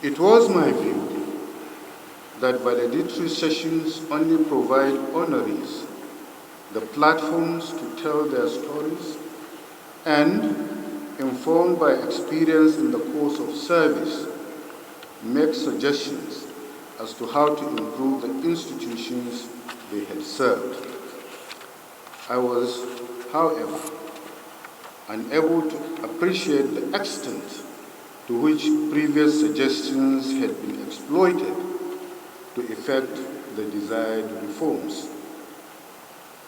It was my view that valedictory sessions only provide honorees the platforms to tell their stories and, informed by experience in the course of service, make suggestions as to how to improve the institutions they had served. I was, however, unable to appreciate the extent to which previous suggestions had been exploited to effect the desired reforms.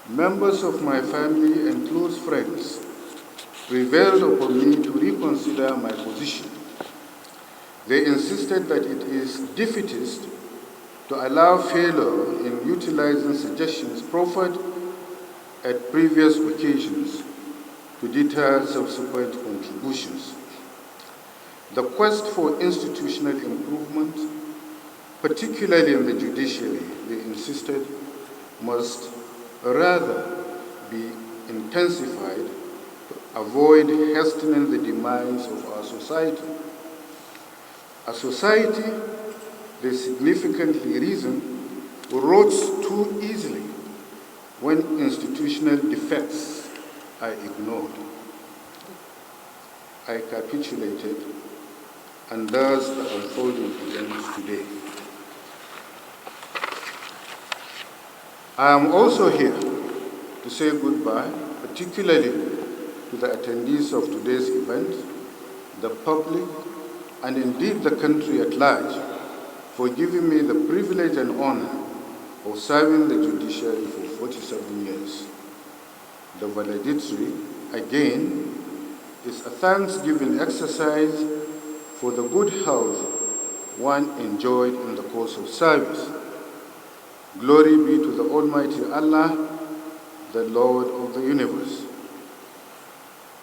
Members of my family and close friends prevailed upon me to reconsider my position. They insisted that it is defeatist to allow failure in utilizing suggestions proffered at previous occasions to deter subsequent contributions. The quest for institutional improvement, particularly in the judiciary, they insisted, must rather be intensified to avoid hastening the demise of our society. A society, they significantly reason, rots too easily when institutional defects are ignored. I capitulated, and thus the unfolding events today. I am also here to say goodbye, particularly to the attendees of today's event, the public, and indeed the country at large, for giving me the privilege and honor of serving the judiciary for 47 years. The valedictory, again, is a thanksgiving exercise for the good health one enjoyed in the course of service. Glory be to the Almighty Allah, the Lord of the universe.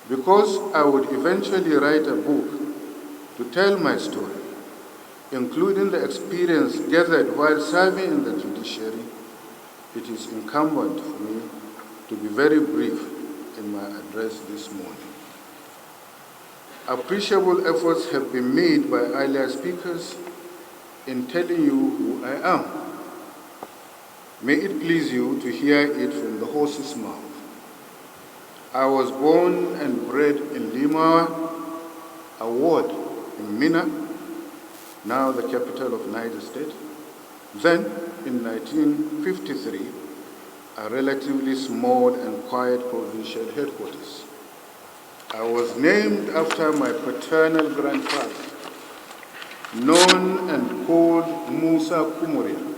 Because I would eventually write a book to tell my story, including the experience gathered while serving in the judiciary, it is incumbent for me to be very brief in my address this morning. Appreciable efforts have been made by earlier speakers in telling you who I am. May it please you to hear it from the horse's mouth. I was born and bred in Limawa, a ward in Mina, now the capital of Niger State. Then, in 1953, a relatively small and quiet provincial headquarters. I was named after my paternal grandfather, known and called Musa Kumuria.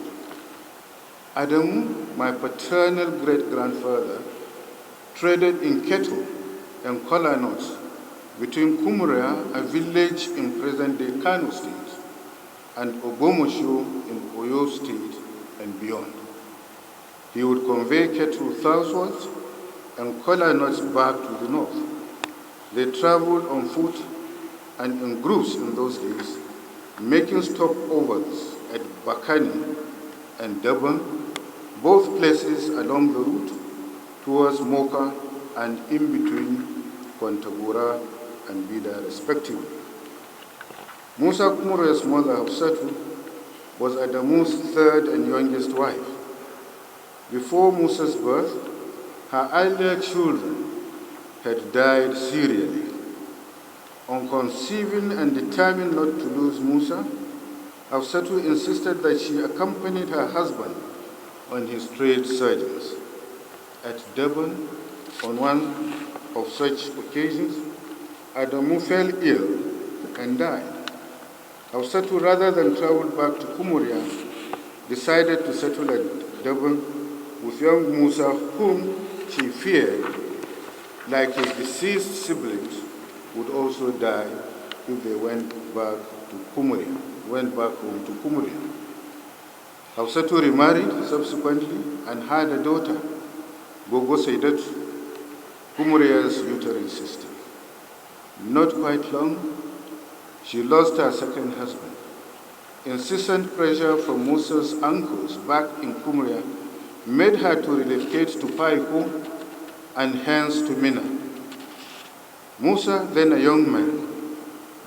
Adamu, my paternal great-grandfather, traded in cattle and kola nuts between Kumuria, a village in present-day Kano State, and Ogomosho in Oyo State and beyond. He would convey cattle southwards and kola nuts back to the north. They traveled on foot and in groups in those days, making stopovers at Bakani and Durban, both places along the route towards Moka and in between Kwantagora and Bida, respectively. Musa Kumuria's mother, Hafsatu, was Adamu's third and youngest wife. Before Musa's birth, her earlier children had died serially. On conceiving and determined not to lose Musa, Hafsatu insisted that she accompanied her husband on his trade surgeons. At Durban, on one of such occasions, Adamu fell ill and died. Hafsatu, rather than travel back to Kumuria, decided to settle at Durban with young Musa, whom she feared, like his deceased siblings, would also die if they went back home to Kumuria. Hafsatu remarried subsequently and had a daughter, Gogo Saidatu, Kumuria's uterine sister. Not quite long, she lost her second husband. Incessant pressure from Musa's uncles back in Kumuria made her to relocate to Paiko and hence to Mina. Musa, then a young man,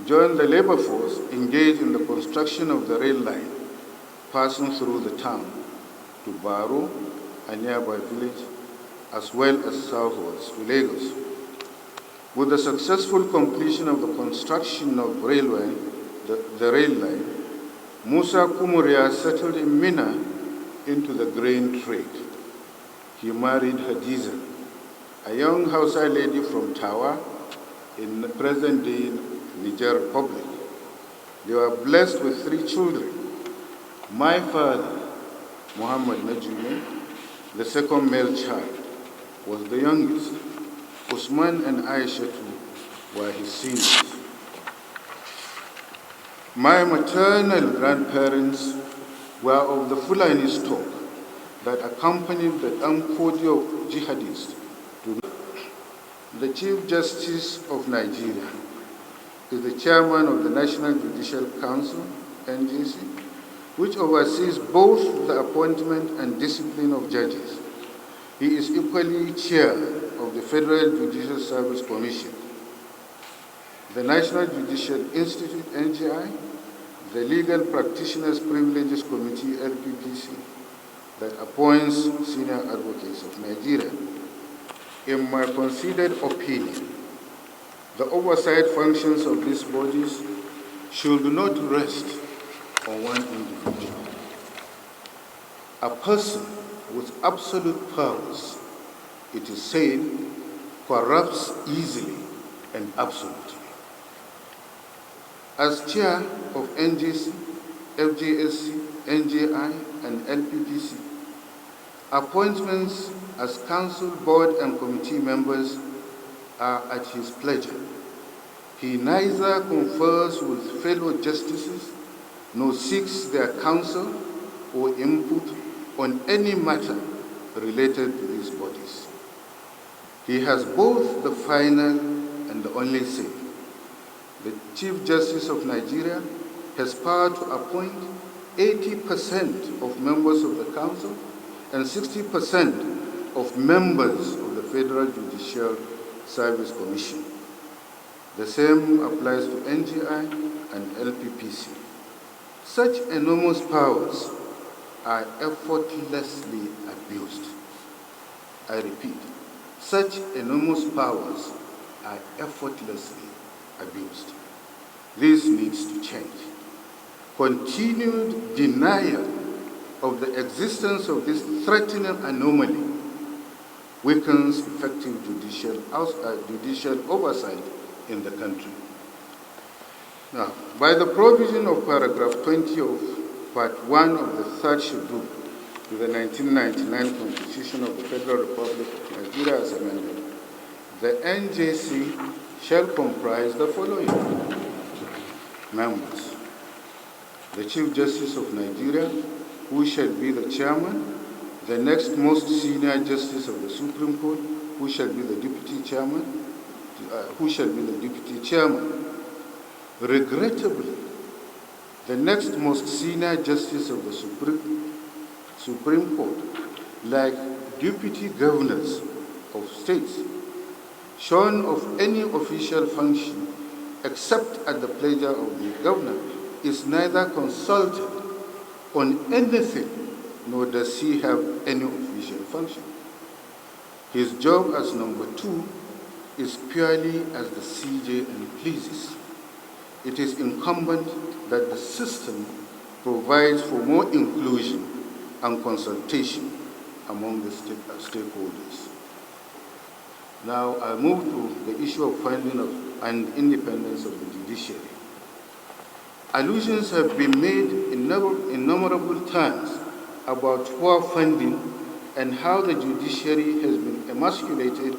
joined the labor force engaged in the construction of the rail line passing through the town to Baro, a nearby village, as well as southwards to Lagos. With the successful completion of the construction of the rail line, Musa Kumuria settled in Mina into the grain trade. He married Hadiza, a young Hausa lady from Tawa in the present-day Niger Republic. They were blessed with 3 children. My father, Muhammad Najumi, the second male child, was the youngest. Usman and Aisha were his seniors. My maternal grandparents were of the Fulani stock that accompanied the Amkodio jihadists to the Chief Justice of Nigeria is the chairman of the National Judicial Council, NJC, which oversees both the appointment and discipline of judges. He is equally chair of the Federal Judicial Service Commission, the National Judicial Institute, NJI, the Legal Practitioners Privileges Committee, LPPC, that appoints senior advocates of Nigeria. In my considered opinion, the oversight functions of these bodies should not rest on one individual. A person with absolute powers, it is said, corrupts easily and absolutely. As chair of NJC, FJSC, NJI, and LPPC, appointments as council, board, and committee members are at his pleasure. He neither confers with fellow justices nor seeks their counsel or input on any matter related to these bodies. He has both the final and the only say. The Chief Justice of Nigeria has power to appoint 80% of members of the council and 60% of members of the Federal Judicial Service Commission. The same applies to NGI and LPPC. Such enormous powers are effortlessly abused. I repeat, such enormous powers are effortlessly abused. This needs to change. Continued denial of the existence of this threatening anomaly weakens effective judicial oversight in the country. Now, by the provision of paragraph 20 of Part 1 of the 3rd Schedule to the 1999 Constitution of the Federal Republic of Nigeria as amended, the NJC shall comprise the following members: the Chief Justice of Nigeria, who shall be the chairman, the next most senior justice of the Supreme Court, who shall be the deputy chairman, Regrettably, the next most senior justice of the Supreme Court, like deputy governors of states, shorn of any official function except at the pleasure of the governor, is neither consulted on anything nor does he have any official function. His job as number 2 is purely as the CJ and pleases. It is incumbent that the system provides for more inclusion and consultation among the stakeholders. Now I move to the issue of funding and independence of the judiciary. Allusions have been made in innumerable times about poor funding and how the judiciary has been emasculated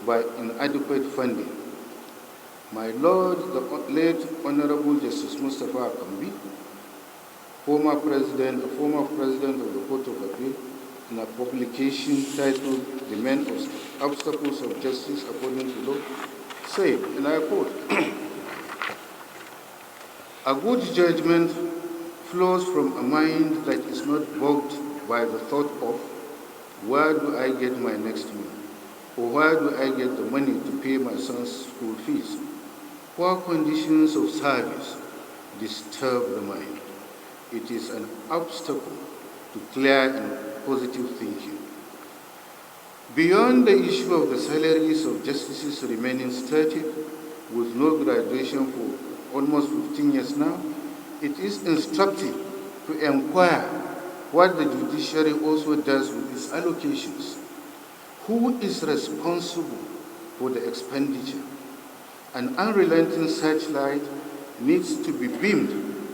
by inadequate funding. My Lord, the late Honorable Justice Mustafa Akambi, former president of the Court of Appeal, in a publication titled The Main Obstacles of Justice According to Law, said, and I quote, "A good judgment flows from a mind that is not bogged by the thought of, where do I get my next meal? Or where do I get the money to pay my son's school fees? Poor conditions of service disturb the mind. It is an obstacle to clear and positive thinking. Beyond the issue of the salaries of justices remaining static with no graduation for almost 15 years now, it is instructive to inquire what the judiciary also does with its allocations. Who is responsible for the expenditure? An unrelenting searchlight needs to be beamed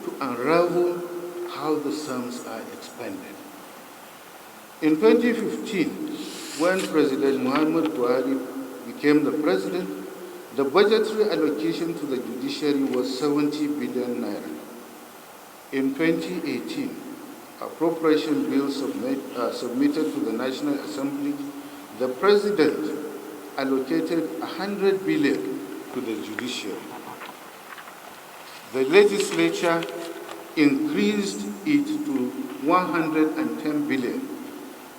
to unravel how the sums are expended. In 2015, when President Muhammad Buhari became the president, the budgetary allocation to the judiciary was 70 billion naira. In 2018, appropriation bills submitted to the National Assembly, the president allocated 100 billion to the judiciary. The legislature increased it to 110 billion,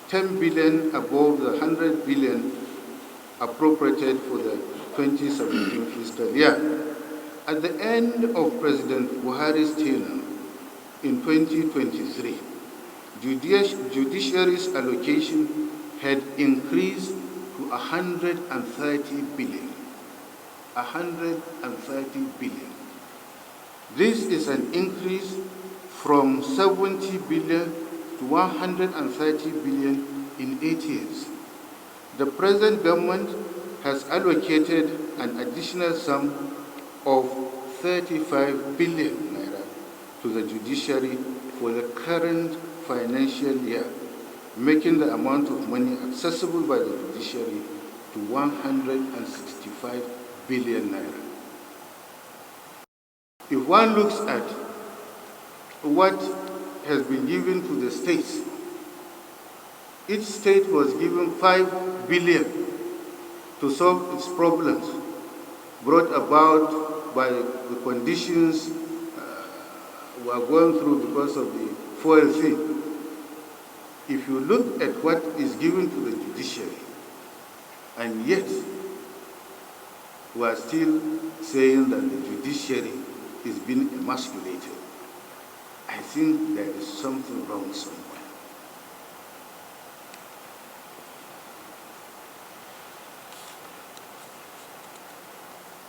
10 billion above the 100 billion appropriated for the 2017 fiscal year. At the end of President Buhari's tenure in 2023, judiciary's allocation had increased to 130 billion. 130 billion. This is an increase from 70 billion to 130 billion in 8 years. The present government has allocated an additional sum of 35 billion naira to the judiciary for the current financial year, making the amount of money accessible by the judiciary to 165 billion naira. If one looks at what has been given to the states, each state was given 5 billion to solve its problems brought about by the conditions we are going through because of the fuel thing. If you look at what is given to the judiciary, and yet we are still saying that the judiciary is being emasculated, I think there is something wrong somewhere.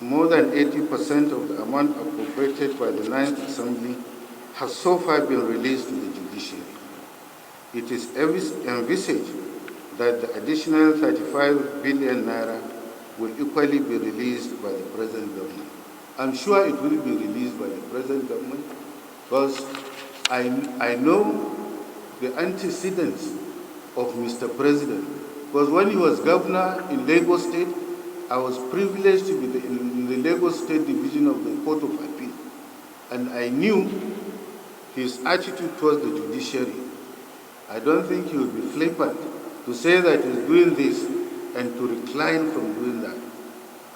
More than 80% of the amount appropriated by the Ninth Assembly has so far been released to the judiciary. It is envisaged that the additional 35 billion naira will equally be released by the present government. I'm sure it will be released by the present government because I know the antecedents of Mr. President. Because when he was governor in Lagos State, I was privileged to be in the Lagos State Division of the Court of Appeal. And I knew his attitude towards the judiciary. I don't think he would be flippant to say that he's doing this and to recline from doing that.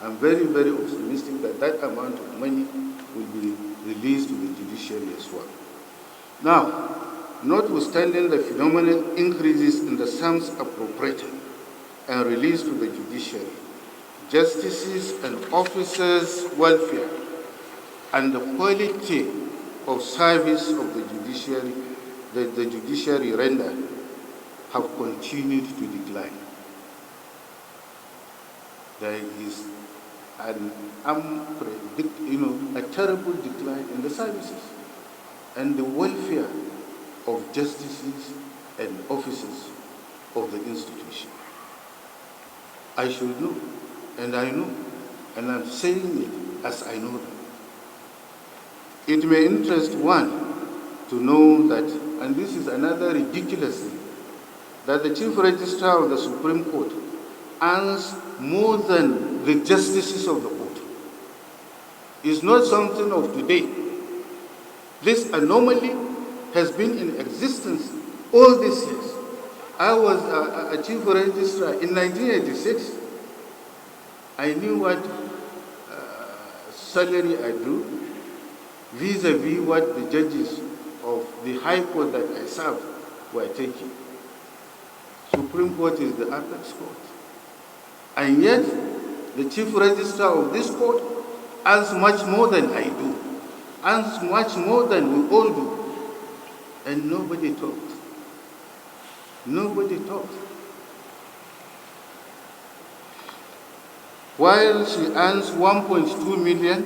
I'm very, very optimistic that that amount of money will be released to the judiciary as well. Now, notwithstanding the phenomenal increases in the sums appropriated and released to the judiciary, justices and officers' welfare and the quality of service of the judiciary that the judiciary render have continued to decline. There is a terrible decline in the services and the welfare of justices and officers of the institution. I should know, and I know, and I'm saying it as I know them. It may interest one to know that, and this is another ridiculous thing, that the Chief Registrar of the Supreme Court earns more than the justices of the court. It's not something of today. This anomaly has been in existence all these years. I was a Chief Registrar in 1986. I knew what salary I drew vis-a-vis what the judges of the High Court that I served were taking. Supreme Court is the apex court. And yet, the Chief Registrar of this court earns much more than I do, earns much more than we all do, and nobody talks. Nobody talks. While she earns 1.2 million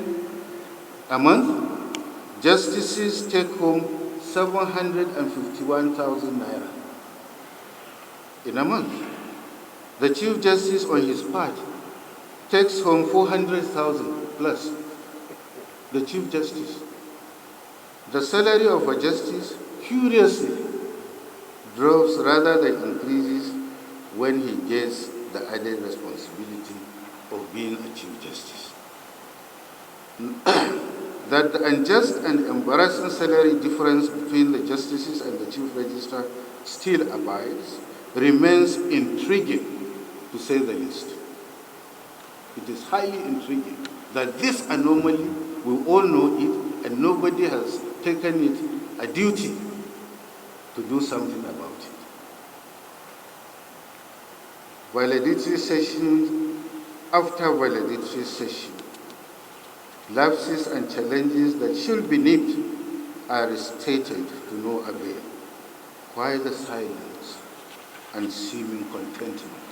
a month, justices take home 751,000 naira in a month. The Chief Justice, on his part, takes home 400,000 plus. The Chief Justice. The salary of a justice, curiously, drops rather than increases when he gets the added responsibility of being a Chief Justice. That the unjust and embarrassing salary difference between the justices and the Chief Registrar still abides remains intriguing, to say the least. It is highly intriguing that this anomaly, we all know it, and nobody has taken it a duty to do something about it. Valedictory session after valedictory session, lapses and challenges that should be nipped are restated to no avail. Why the silence and seeming contentment?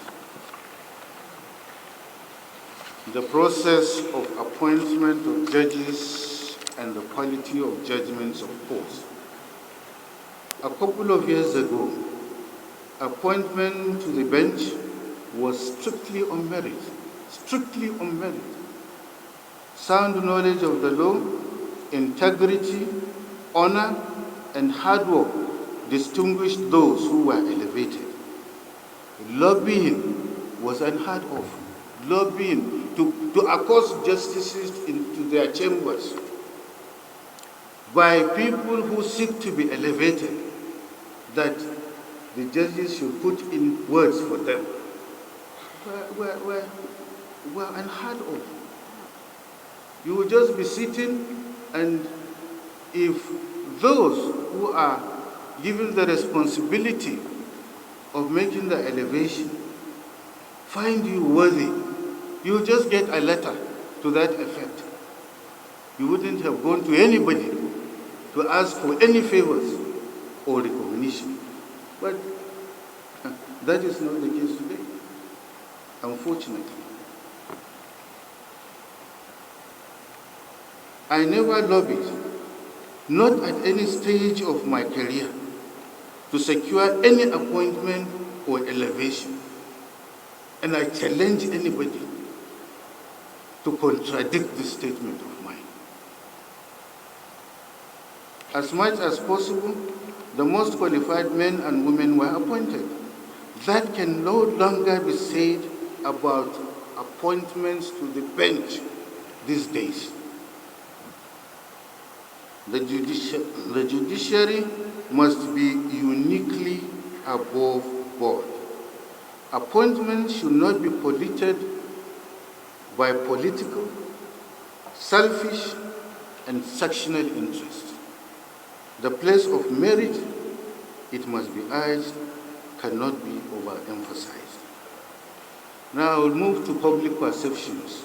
The process of appointment of judges and the quality of judgments, of course. A couple of years ago, appointment to the bench was strictly on merit, strictly on merit. Sound knowledge of the law, integrity, honor, and hard work distinguished those who were elevated. Lobbying was unheard of. Lobbying to accost justices into their chambers by people who seek to be elevated, that the judges should put in words for them, were unheard of. You will just be sitting, and if those who are given the responsibility of making the elevation find you worthy, you will just get a letter to that effect. You wouldn't have gone to anybody to ask for any favors or recognition. But that is not the case today, unfortunately. I never lobbied, not at any stage of my career, to secure any appointment or elevation. And I challenge anybody to contradict this statement of mine. As much as possible, the most qualified men and women were appointed. That can no longer be said about appointments to the bench these days. The judiciary must be uniquely above board. Appointments should not be polluted by political, selfish, and sectional interest. The place of merit, it must be urged, cannot be overemphasized. Now I will move to public perceptions.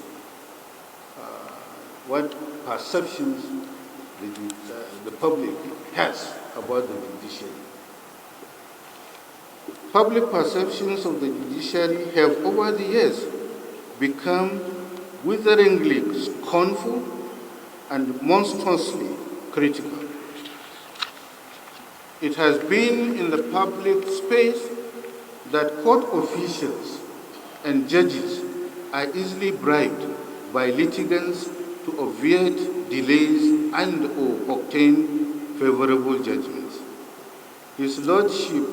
What perceptions the public has about the judiciary. Public perceptions of the judiciary have over the years become witheringly scornful and monstrously critical. It has been in the public space that court officials and judges are easily bribed by litigants to obviate delays and or obtain favorable judgments. His Lordship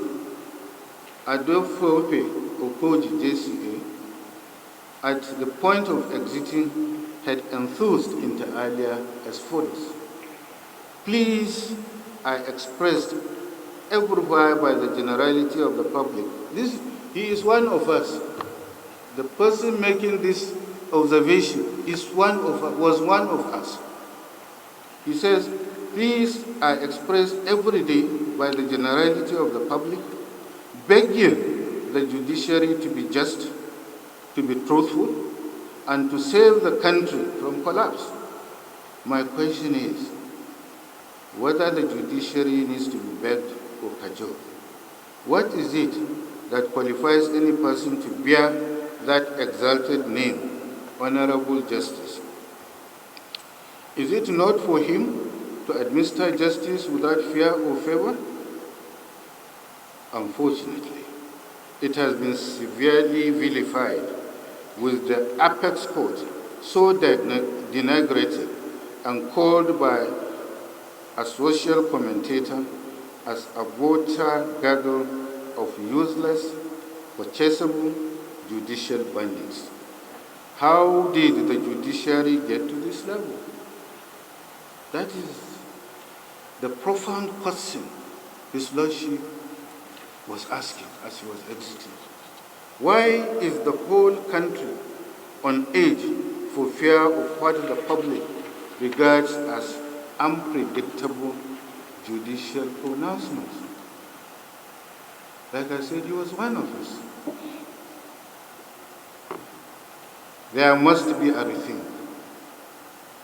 Adolphe Okoji JCA, at the point of exiting, had enthused inter alia as follows. Please, I expressed everywhere by the generality of the public. He is one of us. The person making this observation was one of us. He says, please, I express every day by the generality of the public, begging the judiciary to be just, to be truthful, and to save the country from collapse. My question is whether the judiciary needs to be begged or cajoled. What is it that qualifies any person to bear that exalted name, Honorable Justice? Is it not for him to administer justice without fear or favor? Unfortunately, it has been severely vilified, with the apex court so denigrated and called by a social commentator as a voter gaggle of useless, purchasable judicial bandits. How did the judiciary get to this level? That is the profound question His Lordship was asking as he was exiting. Why is the whole country on edge for fear of what the public regards as unpredictable judicial pronouncements? Like I said, he was one of us. There must be a rethink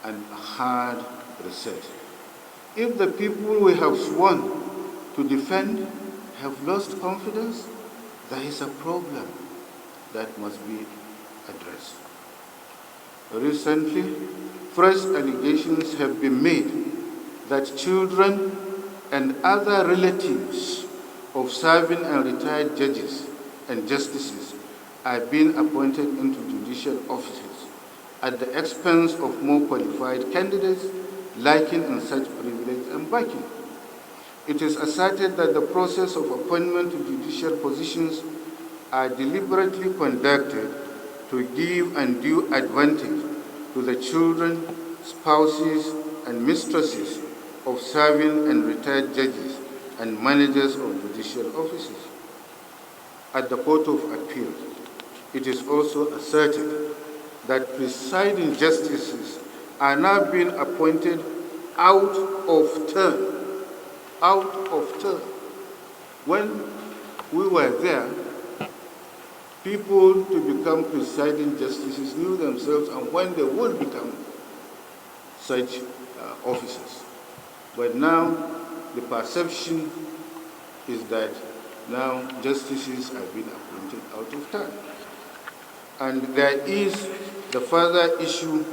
and a hard reset. If the people we have sworn to defend have lost confidence, there is a problem that must be addressed. Recently, fresh allegations have been made that children and other relatives of serving and retired judges and justices are being appointed into judicial offices at the expense of more qualified candidates lacking in such privilege and backing. It is asserted that the process of appointment to judicial positions are deliberately conducted to give undue advantage to the children, spouses, and mistresses of serving and retired judges and managers of judicial offices. At the Court of Appeal, it is also asserted that presiding justices are now being appointed out of term. When we were there, people to become presiding justices knew themselves and when they would become such officers. But now the perception is that now justices are being appointed out of time. And there is the further issue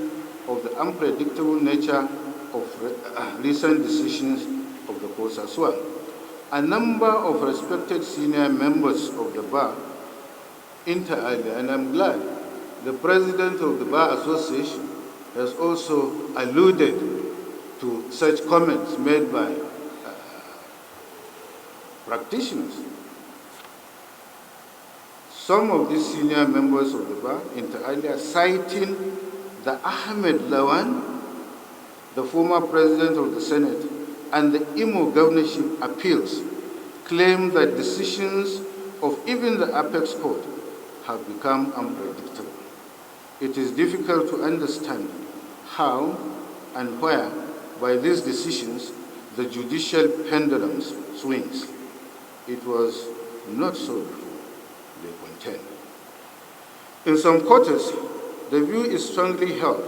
of the unpredictable nature of recent decisions of the courts as well. A number of respected senior members of the bar, inter alia, and I'm glad the president of the Bar Association has also alluded to such comments made by practitioners. Some of these senior members of the bar, inter alia, citing the Ahmed Lawan, the former president of the Senate, and the Imo governorship appeals, claim that decisions of even the apex court have become unpredictable. It is difficult to understand how and where, by these decisions, the judicial pendulum swings. It was not so before they contend. In some quarters, the view is strongly held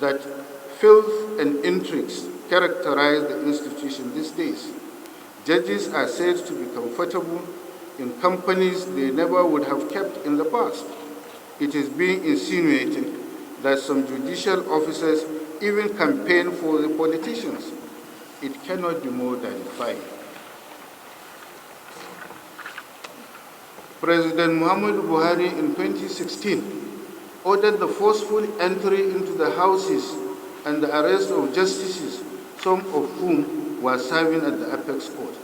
that filth and intrigues characterize the institution these days. Judges are said to be comfortable in companies they never would have kept in the past. It is being insinuated that some judicial officers even campaign for the politicians. It cannot be more than fine. President Muhammadu Buhari in 2016 ordered the forceful entry into the houses and the arrest of justices, some of whom were serving at the apex court.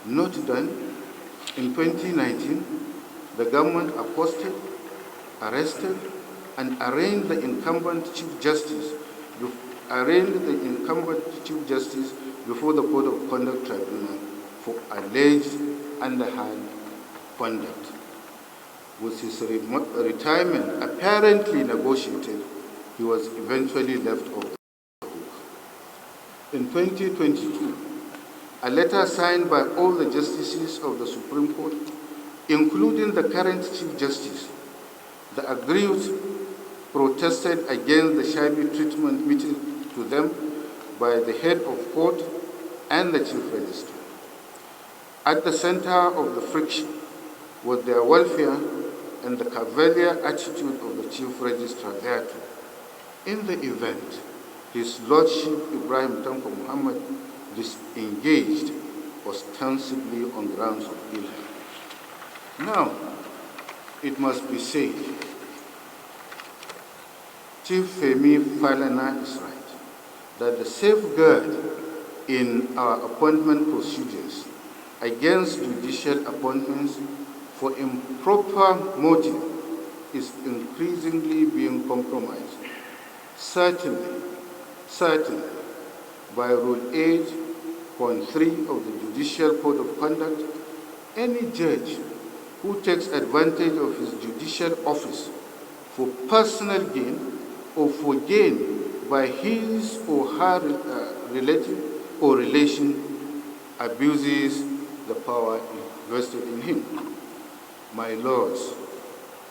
Not done. In 2019, the government accosted, arrested, and arraigned the incumbent Chief Justice before the Code of Conduct Tribunal for alleged underhand conduct. With his retirement apparently negotiated, he was eventually left off the hook. In 2022, a letter signed by all the justices of the Supreme Court, including the current Chief Justice, the aggrieved protested against the shabby treatment meted to to them by the head of court and the chief registrar. At the center of the friction was their welfare and the cavalier attitude of the chief registrar thereto. In the event, His Lordship Ibrahim Tanko Muhammad disengaged ostensibly on grounds of ill health. Now, it must be said, Chief Femi Falana is right, that the safeguard in our appointment procedures against judicial appointments for improper motive is increasingly being compromised. Certainly, by Rule 8.3 of the Judicial Code of Conduct, any judge who takes advantage of his judicial office for personal gain or for gain by his or her relative or relation abuses the power vested in him. My lords,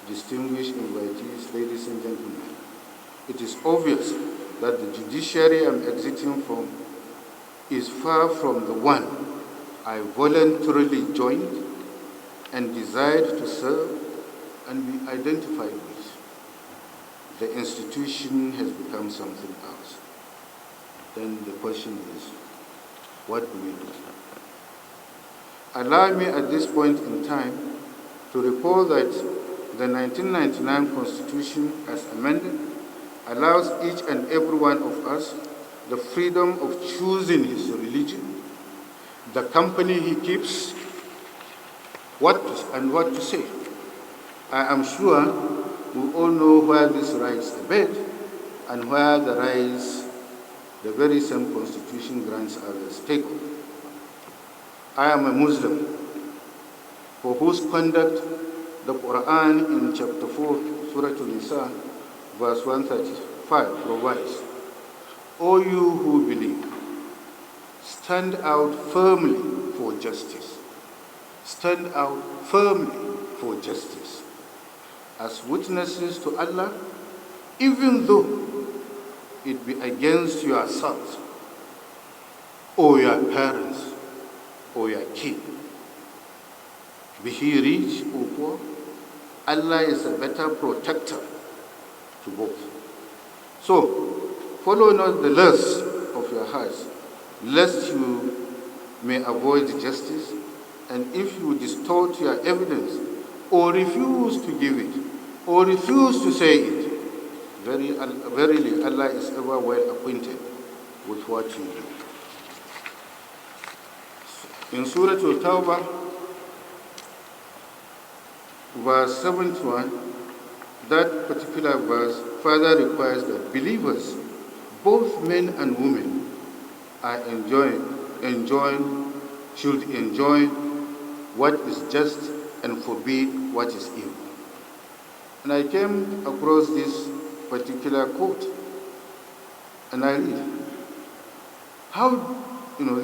distinguished invitees, ladies and gentlemen, it is obvious that the judiciary I'm exiting from is far from the one I voluntarily joined and desired to serve and be identified with. The institution has become something else. Then the question is, what do we do? Allow me at this point in time to recall that the 1999 Constitution, as amended, allows each and every one of us the freedom of choosing his religion, the company he keeps, what to say. I am sure we all know where this rights abet and where the very same Constitution grants us a stakeholder. I am a Muslim for whose conduct the Quran in chapter 4, Surah An-Nisa, verse 135 provides, O you who believe, stand out firmly for justice. Stand out firmly for justice as witnesses to Allah, even though it be against yourselves, or your parents, or your king. Be he rich or poor, Allah is a better protector to both. So, follow not the lust of your hearts, lest you may avoid justice, and if you distort your evidence, or refuse to give it, or refuse to say it, verily Allah is ever well acquainted with what you do. In Surah Al-Tawbah, verse 71, that particular verse further requires that believers, both men and women, should enjoy what is just and forbid what is evil. And I came across this particular quote, and I read,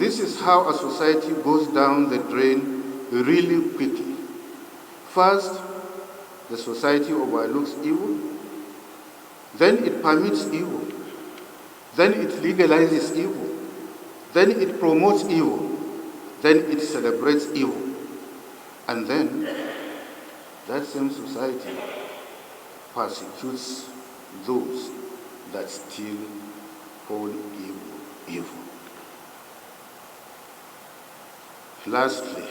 this is how a society goes down the drain really quickly. First, the society overlooks evil, then it permits evil, then it legalizes evil, then it promotes evil, then it celebrates evil, and then that same society persecutes those that still call evil. Lastly,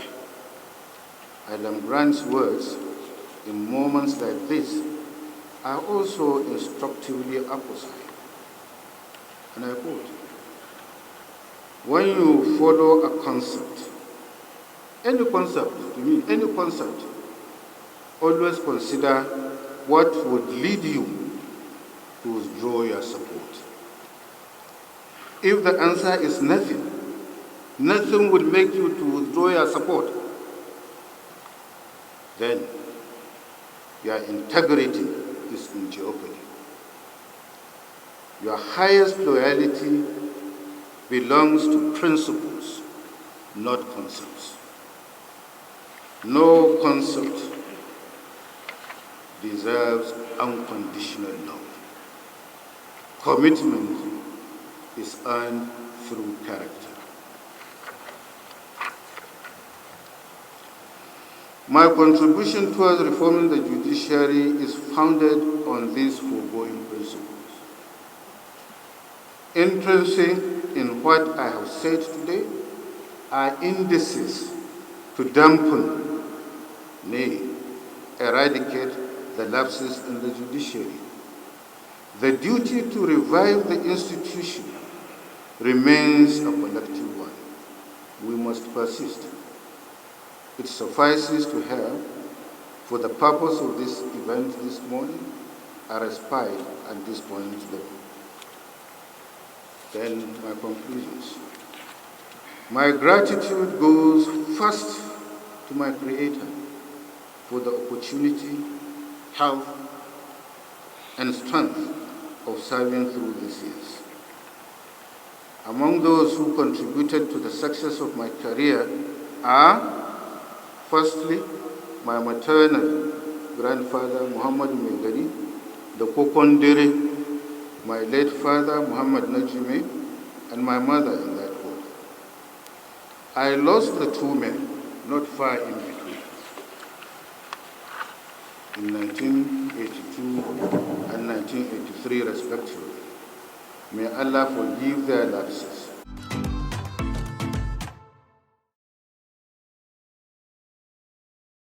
Adam Grant's words in moments like this are also instructively apposite. And I quote, when you follow a concept, any concept, always consider what would lead you to withdraw your support. If the answer is nothing will make you to withdraw your support, then your integrity is in jeopardy. Your highest loyalty belongs to principles, not concepts. No concept deserves unconditional love, commitment, is earned through character. My contribution towards reforming the judiciary is founded on these foregoing principles. Intrinsic in what I have said today are indices to dampen, nay, eradicate the lapses in the judiciary. The duty to revive the institution remains a collective one. We must persist. It suffices to have, for the purpose of this event this morning, a respite at this point level. Then my conclusions. My gratitude goes first to my Creator for the opportunity, health, and strength of serving through these years. Among those who contributed to the success of my career are, firstly, my maternal grandfather, Muhammad Megari, the Kokondere, my late father, Muhammad Najime, and my mother in that order. I lost the two men not far in between, in 1982 and 1983 respectively. May Allah forgive their lapses